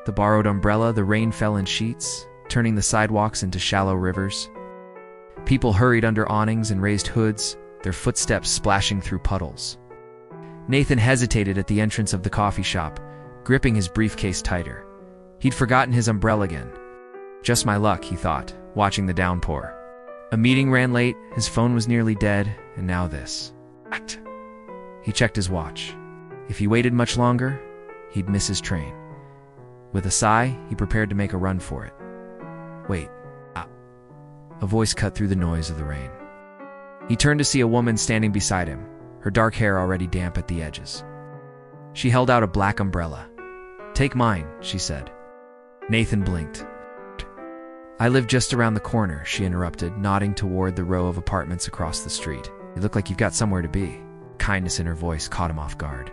The borrowed umbrella, the rain fell in sheets, turning the sidewalks into shallow rivers. People hurried under awnings and raised hoods, their footsteps splashing through puddles. Nathan hesitated at the entrance of the coffee shop, gripping his briefcase tighter. He'd forgotten his umbrella again. Just my luck, he thought, watching the downpour. A meeting ran late, his phone was nearly dead, and now this. He checked his watch. If he waited much longer, he'd miss his train. With a sigh, he prepared to make a run for it. Wait. A voice cut through the noise of the rain. He turned to see a woman standing beside him, her dark hair already damp at the edges. She held out a black umbrella. "Take mine," she said. Nathan blinked. "I live just around the corner," she interrupted, nodding toward the row of apartments across the street. "You look like you've got somewhere to be." Kindness in her voice caught him off guard.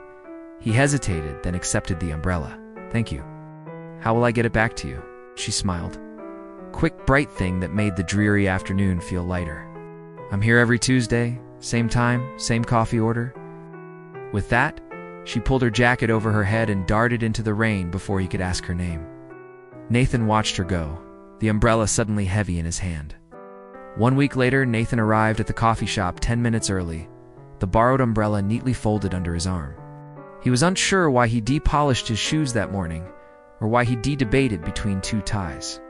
He hesitated, then accepted the umbrella. "Thank you. How will I get it back to you?" She smiled. Quick, bright thing that made the dreary afternoon feel lighter. "I'm here every Tuesday, same time, same coffee order." With that, she pulled her jacket over her head and darted into the rain before he could ask her name. Nathan watched her go, the umbrella suddenly heavy in his hand. 1 week later, Nathan arrived at the coffee shop 10 minutes early, the borrowed umbrella neatly folded under his arm. He was unsure why he depolished his shoes that morning, or why he debated between two ties.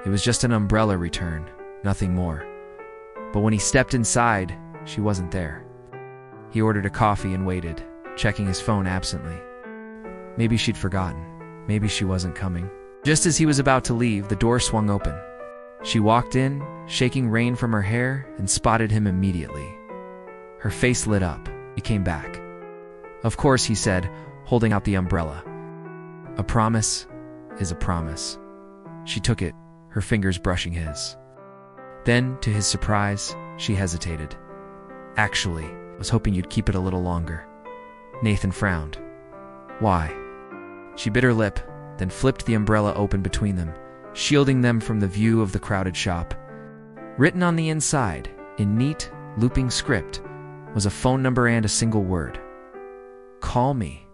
It was just an umbrella return, nothing more. But when he stepped inside, she wasn't there. He ordered a coffee and waited, checking his phone absently. Maybe she'd forgotten. Maybe she wasn't coming. Just as he was about to leave, the door swung open. She walked in, shaking rain from her hair, and spotted him immediately. Her face lit up. He came back. "Of course," he said, holding out the umbrella. "A promise is a promise." She took it, her fingers brushing his. Then, to his surprise, she hesitated. "Actually, I was hoping you'd keep it a little longer." Nathan frowned. "Why?" She bit her lip, then flipped the umbrella open between them, shielding them from the view of the crowded shop. Written on the inside, in neat, looping script, was a phone number and a single word. "Call me."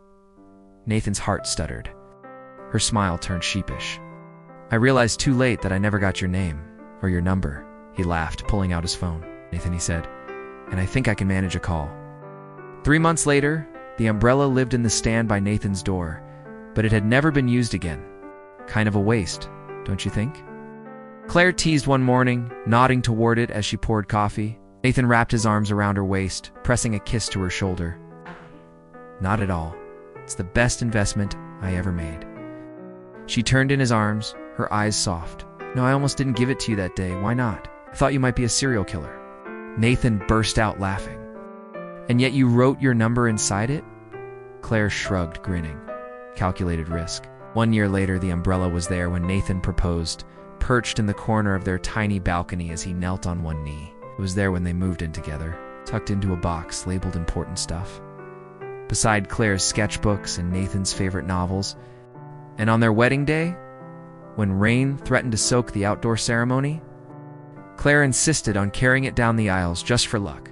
Nathan's heart stuttered. Her smile turned sheepish. "I realized too late that I never got your name, or your number." He laughed, pulling out his phone. "Nathan," he said, "and I think I can manage a call." 3 months later, the umbrella lived in the stand by Nathan's door, but it had never been used again. Kind of a waste, don't you think? Claire teased one morning, nodding toward it as she poured coffee. Nathan wrapped his arms around her waist, pressing a kiss to her shoulder. "Not at all. It's the best investment I ever made." She turned in his arms, her eyes soft. "No, I almost didn't give it to you that day. Why not? I thought you might be a serial killer." Nathan burst out laughing. "And yet you wrote your number inside it?" Claire shrugged, grinning. Calculated risk. 1 year later, the umbrella was there when Nathan proposed, perched in the corner of their tiny balcony as he knelt on one knee. It was there when they moved in together, tucked into a box labeled important stuff. Beside Claire's sketchbooks and Nathan's favorite novels. And on their wedding day, when rain threatened to soak the outdoor ceremony, Claire insisted on carrying it down the aisles just for luck.